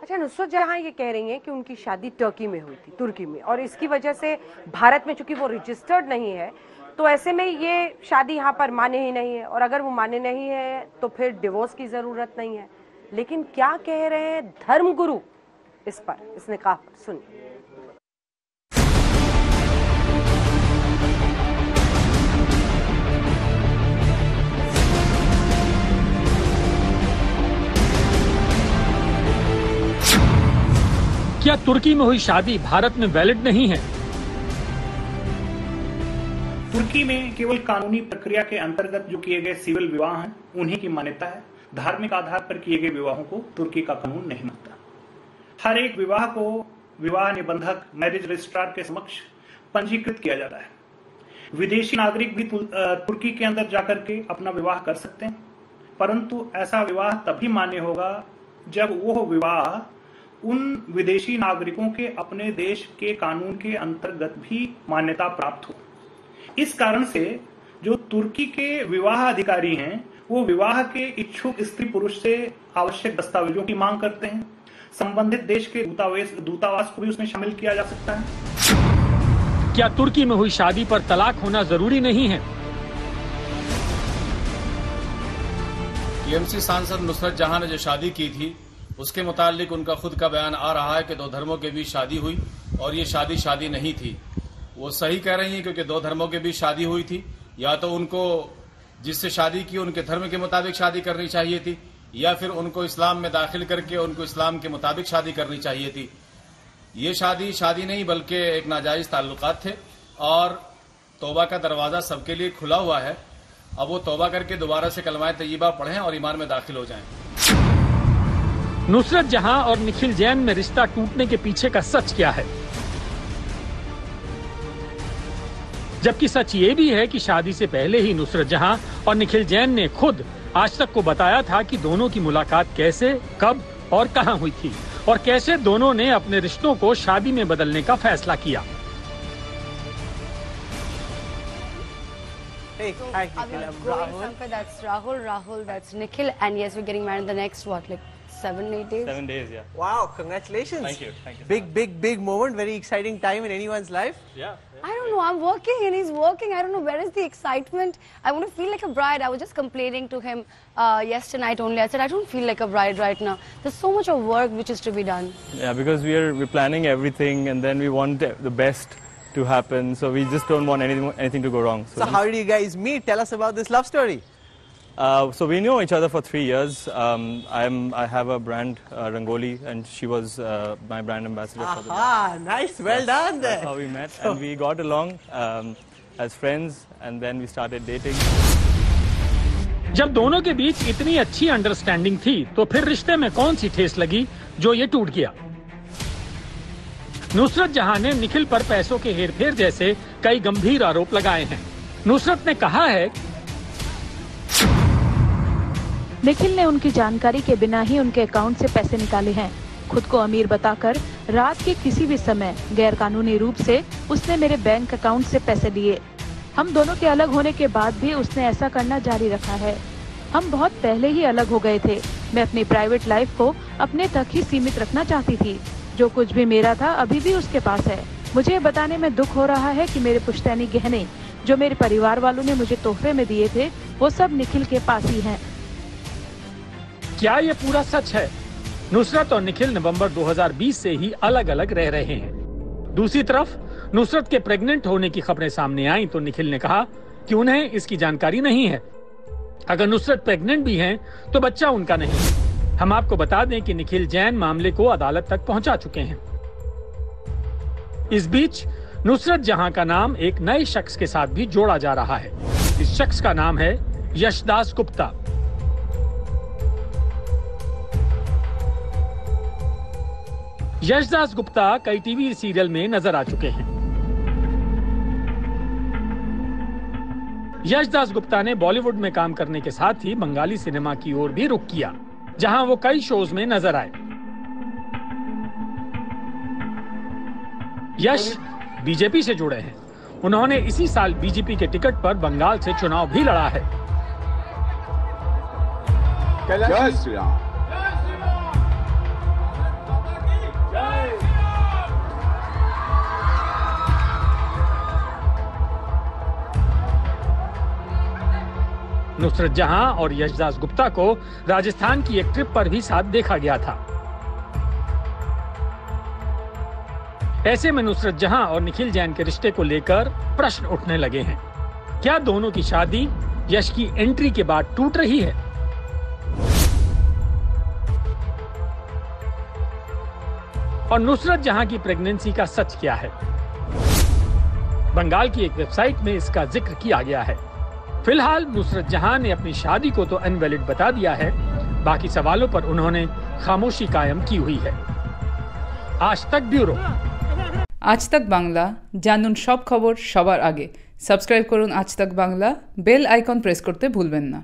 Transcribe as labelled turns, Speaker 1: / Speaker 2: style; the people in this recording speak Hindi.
Speaker 1: अच्छा, नुसरत जहां ये कह रही हैं कि उनकी शादी तुर्की में हुई थी, तुर्की में, और इसकी वजह से भारत में चूंकि वो रजिस्टर्ड नहीं है तो ऐसे में ये शादी यहाँ पर मान्य ही नहीं है, और अगर वो मान्य नहीं है तो फिर डिवोर्स की जरूरत नहीं है। लेकिन क्या कह रहे हैं धर्मगुरु इस पर, इस निकाह पर, सुनिए।
Speaker 2: क्या तुर्की में हुई शादी भारत में वैलिड नहीं है?
Speaker 3: तुर्की में केवल कानूनी प्रक्रिया के अंतर्गत जो किए गए सिविल विवाह हैं उन्हीं की मान्यता है। धार्मिक आधार पर किए गए विवाहों को तुर्की का कानून नहीं मानता। हर एक विवाह को विवाह निबंधक मैरिज रजिस्ट्रार के समक्ष पंजीकृत किया जाता है। विदेशी नागरिक भी तुर्की के अंदर जाकर के अपना विवाह कर सकते हैं, परंतु ऐसा विवाह तभी मान्य होगा जब वो विवाह उन विदेशी नागरिकों के अपने देश के कानून के अंतर्गत भी मान्यता प्राप्त हो। इस कारण से जो तुर्की के विवाह अधिकारी हैं वो विवाह के इच्छुक स्त्री पुरुष से आवश्यक दस्तावेजों की मांग करते हैं। संबंधित देश के दूतावास को भी उसमें शामिल किया जा सकता है।
Speaker 2: क्या तुर्की में हुई शादी पर तलाक होना जरूरी नहीं है?
Speaker 4: टीएमसी सांसद नुसरत जहां ने जो शादी की थी उसके मुतालिक उनका खुद का बयान आ रहा है कि दो धर्मों के बीच शादी हुई और ये शादी नहीं थी। वो सही कह रही हैं क्योंकि दो धर्मों के बीच शादी हुई थी। या तो उनको जिससे शादी की उनके धर्म के मुताबिक शादी करनी चाहिए थी, या फिर उनको इस्लाम में दाखिल करके उनको इस्लाम के मुताबिक शादी करनी चाहिए थी। ये शादी नहीं बल्कि एक नाजायज ताल्लुकात थे और तौबा का दरवाजा सबके लिए खुला हुआ है। अब वो तौबा करके दोबारा से कलमाए तय्यबा पढ़ें और ईमान में दाखिल हो जाएं।
Speaker 2: नुसरत जहां और निखिल जैन में रिश्ता टूटने के पीछे का सच क्या है? जबकि सच ये भी है कि शादी से पहले ही नुसरत जहां और निखिल जैन ने खुद आज तक को बताया था कि दोनों की मुलाकात कैसे, कब और कहां हुई थी, और कैसे दोनों ने अपने रिश्तों को शादी में बदलने का फैसला किया।
Speaker 5: Hey, hi, Nikhil. I'm Rahul.
Speaker 6: That's Rahul, that's Nikhil, and yes, we're getting married in the next, what, like 7-8 days?
Speaker 5: 7 days, yeah. Wow, congratulations.
Speaker 4: Thank you.
Speaker 5: Big moment, very exciting time in anyone's life.
Speaker 4: Yeah.
Speaker 6: I don't know, I'm working and he's working. I don't know, where is the excitement? I want to feel like a bride. I was just complaining to him yesterday night only. I said, I don't feel like a bride right now. There's so much of work which is to be done.
Speaker 7: Yeah, because we're planning everything and then we want the best to happen, so we just don't want anything to go wrong.
Speaker 5: So how did you guys meet? Tell us about this love story.
Speaker 7: So we knew each other for 3 years. I have a brand, Rangoli, and she was my brand ambassador for the brand.
Speaker 5: Nice, well done there.
Speaker 7: That's how we met, and we got along as friends, and then we started dating.
Speaker 2: जब दोनों के बीच इतनी अच्छी अंडरस्टैंडिंग थी तो फिर रिश्ते में कौन सी ठेस लगी जो ये टूट गया? नुसरत जहां ने निखिल पर पैसों के हेरफेर जैसे कई गंभीर आरोप लगाए हैं। नुसरत ने कहा है,
Speaker 8: निखिल ने उनकी जानकारी के बिना ही उनके अकाउंट से पैसे निकाले हैं। खुद को अमीर बताकर रात के किसी भी समय गैरकानूनी रूप से उसने मेरे बैंक अकाउंट से पैसे लिए। हम दोनों के अलग होने के बाद भी उसने ऐसा करना जारी रखा है। हम बहुत पहले ही अलग हो गए थे। मैं अपनी प्राइवेट लाइफ को अपने तक ही सीमित रखना चाहती थी। जो कुछ भी मेरा था अभी भी उसके पास है। मुझे ये बताने में दुख हो रहा है कि मेरे पुश्तैनी गहने जो मेरे परिवार वालों ने मुझे तोहफे में दिए थे वो सब निखिल के पास ही हैं।
Speaker 2: क्या ये पूरा सच है? नुसरत और निखिल नवंबर 2020 से ही अलग अलग रह रहे हैं। दूसरी तरफ नुसरत के प्रेग्नेंट होने की खबरें सामने आईं तो निखिल ने कहा कि उन्हें इसकी जानकारी नहीं है। अगर नुसरत प्रेग्नेंट भी हैं तो बच्चा उनका नहीं। हम आपको बता दें कि निखिल जैन मामले को अदालत तक पहुंचा चुके हैं। इस बीच नुसरत जहां का नाम एक नए शख्स के साथ भी जोड़ा जा रहा है। इस शख्स का नाम है यशदास गुप्ता। यशदास गुप्ता कई टीवी सीरियल में नजर आ चुके हैं। यशदास गुप्ता ने बॉलीवुड में काम करने के साथ ही बंगाली सिनेमा की ओर भी रुख किया, जहां वो कई शोज में नजर आए। यश बीजेपी से जुड़े हैं। उन्होंने इसी साल बीजेपी के टिकट पर बंगाल से चुनाव भी लड़ा है। नुसरत जहां और यशदास गुप्ता को राजस्थान की एक ट्रिप पर भी साथ देखा गया था। ऐसे में नुसरत जहां और निखिल जैन के रिश्ते को लेकर प्रश्न उठने लगे हैं। क्या दोनों की शादी यश की एंट्री के बाद टूट रही है? और नुसरत जहां की प्रेगनेंसी का सच क्या है? बंगाल की एक वेबसाइट में इसका जिक्र किया गया है। फिलहाल नुसरत जहां ने अपनी शादी को तो अनवैलिड बता दिया है, बाकी सवालों पर उन्होंने खामोशी कायम की हुई है। आज तक ब्यूरो।
Speaker 9: आज तक बांगला, जानून सब खबर सबार आगे। सबस्क्राइब करुन आज तक बांगला, बेल आइकन प्रेस करते भूलबेन ना।